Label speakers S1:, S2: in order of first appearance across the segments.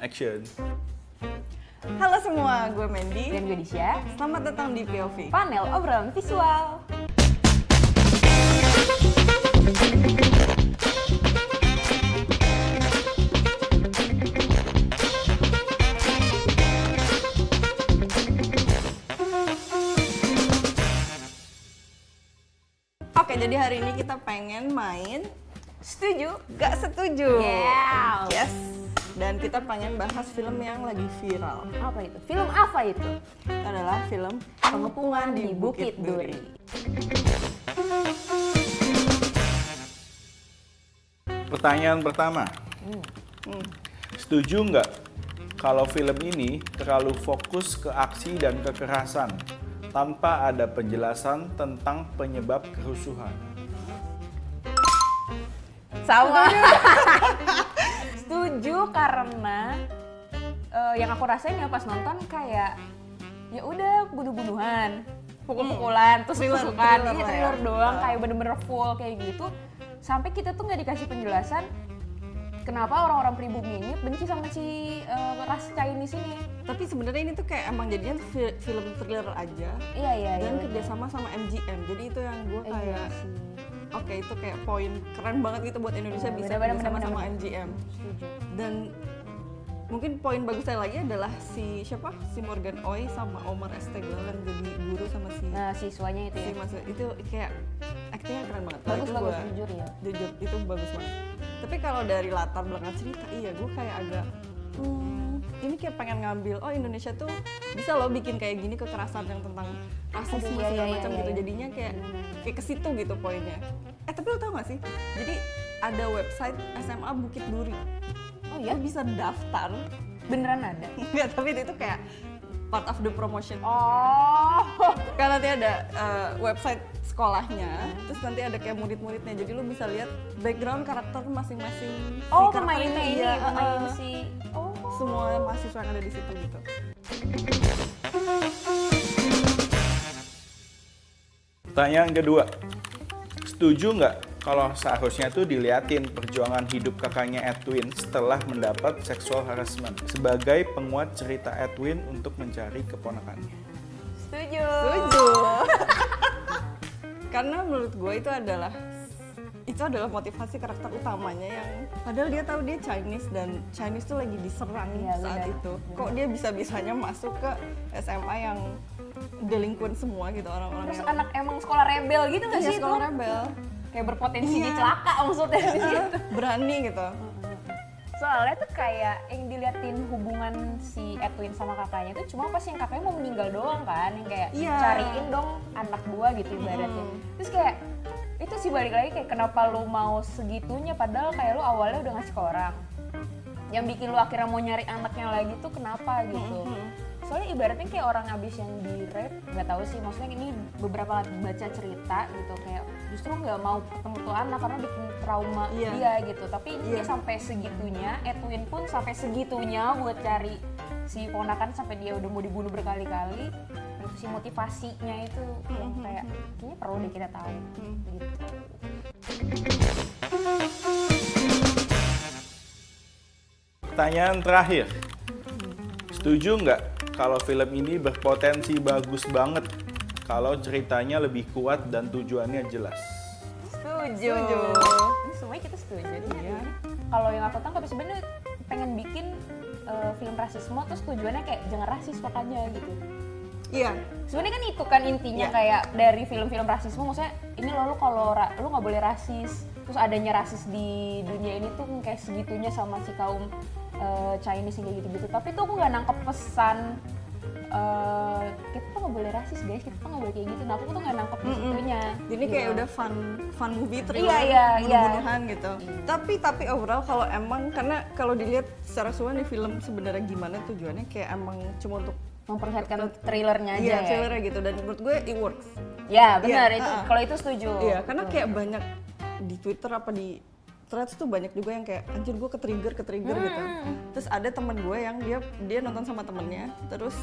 S1: Action.
S2: Halo semua, gue Mandy.
S3: Dan gue Disha.
S2: Selamat datang di POV.
S3: Panel obrolan visual.
S2: Oke, jadi hari ini kita pengen main
S3: Setuju?
S2: Gak Setuju.
S3: Yeah.
S2: Yes. Dan kita pengen bahas film yang lagi viral.
S3: Apa itu? Film apa itu?
S2: Itu adalah film
S3: Pengepungan di Bukit Duri.
S1: Pertanyaan pertama. Setuju nggak kalau film ini terlalu fokus ke aksi dan kekerasan tanpa ada penjelasan tentang penyebab kerusuhan?
S3: Sama. Setuju karena yang aku rasain ya pas nonton kayak ya udah bunuh-bunuhan, pukul-pukulan, terus tusukan,
S2: thriller
S3: ini
S2: lah ya.
S3: thriller doang kayak bener-bener full kayak gitu. Sampai kita tuh nggak dikasih penjelasan kenapa orang-orang pribumi ini benci sama si ras Chinese ini.
S2: Tapi sebenarnya ini tuh kayak emang jadinya film thriller aja.
S3: Iya.
S2: Dan kerjasama sama MGM. Jadi itu yang gue kayak
S3: sih.
S2: oke, itu kayak poin keren banget gitu buat Indonesia bisa kerjasama sama MGM.
S3: Setuju.
S2: Dan mungkin poin bagusnya lagi adalah si Morgan Oy sama Omar Esteghlal yang jadi guru sama si
S3: Nah siswanya itu
S2: si
S3: ya.
S2: Mas itu kayak aktingnya keren banget.
S3: Bagus
S2: Itu
S3: bagus
S2: gua-
S3: jujur ya.
S2: jujur itu bagus banget. Tapi kalau dari latar belakang cerita, iya gue kayak agak ini kayak pengen ngambil, oh Indonesia tuh bisa loh bikin kayak gini kekerasan yang tentang rasisme
S3: Aduh, iya,
S2: segala
S3: iya,
S2: macam
S3: iya,
S2: gitu.
S3: iya.
S2: Jadinya kayak ke situ gitu poinnya. Tapi lo tau gak sih? Jadi ada website SMA Bukit Duri.
S3: Oh ya?
S2: Lo bisa daftar.
S3: Beneran ada?
S2: Enggak, tapi itu kayak part of the promotion.
S3: Oh.
S2: Kan nanti ada website sekolahnya, terus nanti ada kayak murid-muridnya. Jadi lu bisa lihat background karakter masing-masing.
S3: Oh
S2: si karakter
S3: pemainnya ini,
S2: iya,
S3: pemain si. Oh.
S2: semua mahasiswa yang ada di situ gitu.
S1: Pertanyaan kedua. Setuju nggak kalau seharusnya tuh diliatin perjuangan hidup kakaknya Edwin setelah mendapat sexual harassment sebagai penguat cerita Edwin untuk mencari keponakannya?
S3: Setuju.
S2: Setuju. Karena menurut gue itu adalah motivasi karakter utamanya yang padahal dia tahu dia Chinese dan Chinese tuh lagi diserang
S3: Iya,
S2: saat
S3: benar.
S2: itu. Kok dia bisa-bisanya masuk ke SMA yang delinquent semua gitu orang-orang
S3: Terus
S2: yang
S3: anak emang sekolah rebel gitu nggak
S2: iya,
S3: sih itu?
S2: sekolah rebel.
S3: Kayak berpotensi
S2: Iya.
S3: dicelaka maksudnya di situ.
S2: Berani gitu.
S3: Soalnya tuh kayak yang diliatin hubungan si Edwin sama kakaknya tuh cuma pas yang kakaknya mau meninggal doang kan, yang kayak
S2: Iya.
S3: cariin dong anak gua gitu ibaratnya. Terus kayak itu sih balik lagi kayak kenapa lu mau segitunya padahal kayak lu awalnya udah ngasih ke orang. Yang bikin lu akhirnya mau nyari anaknya lagi tuh kenapa gitu. Soalnya ibaratnya kayak orang abis yang di rape, nggak tahu sih maksudnya ini beberapa baca cerita gitu kayak justru nggak mau ketemu tuh anak karena bikin trauma
S2: Iya.
S3: dia gitu. Tapi ini
S2: Iya.
S3: dia sampai segitunya, Edwin pun sampai segitunya buat cari si ponakan sampai dia udah mau dibunuh berkali-kali. Itu sih motivasinya itu yang kayak kayaknya perlu deh kita tahu gitu.
S1: Pertanyaan terakhir. Setuju nggak kalau film ini berpotensi bagus banget kalau ceritanya lebih kuat dan tujuannya jelas?
S3: Setuju. Ini semuanya kita setuju.
S2: Iya.
S3: Kalau yang aku tangkap sebenarnya pengen bikin film rasisme terus tujuannya kayak jangan rasis makanya gitu.
S2: Iya.
S3: Sebenarnya kan itu kan intinya
S2: Iya.
S3: kayak dari film-film rasisme maksudnya ini lo kalau lu nggak boleh rasis terus adanya rasis di dunia ini tuh kayak segitunya sama si kaum Chinese yang kayak gitu-gitu. Tapi tuh aku nggak nangkep pesan kita tuh nggak boleh rasis guys, kita tuh nggak boleh kayak gitu. Nah aku tuh nggak nangkep di situnya.
S2: Jadi kayak
S3: Gitu.
S2: udah fun movie thriller,
S3: Iya.
S2: bunuh-bunuhan gitu. Tapi overall kalau emang karena kalau dilihat secara keseluruhan nih film sebenarnya gimana tujuannya kayak emang cuma untuk
S3: memperlihatkan trailernya aja
S2: iya,
S3: ya.
S2: trailernya gitu dan menurut gue it works.
S3: Ya benar
S2: Iya,
S3: itu.
S2: uh-uh.
S3: Kalau itu setuju.
S2: Iya, karena kayak banyak di Twitter apa di Threads tuh banyak juga yang kayak anjir gue ke trigger gitu. Terus ada temen gue yang dia nonton sama temennya, terus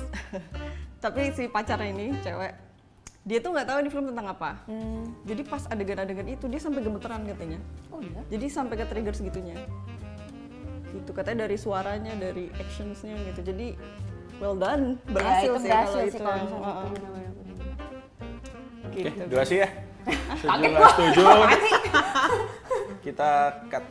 S2: tapi si pacarnya ini cewek dia tuh nggak tahu ini film tentang apa. Jadi pas adegan-adegan itu dia sampai gemeteran katanya.
S3: Oh iya.
S2: Jadi sampai ke trigger segitunya. gitu, katanya dari suaranya, dari actionsnya gitu, jadi well done,
S3: Ya,
S2: berhasil
S3: itu
S2: sih
S3: berhasil
S2: kalau
S3: sih
S2: itu.
S3: kalau misalnya
S2: Heeh.
S3: itu benar-benar.
S1: Oke,
S2: Gitu.
S1: durasi ya. Setuju nggak setuju? Kita cut.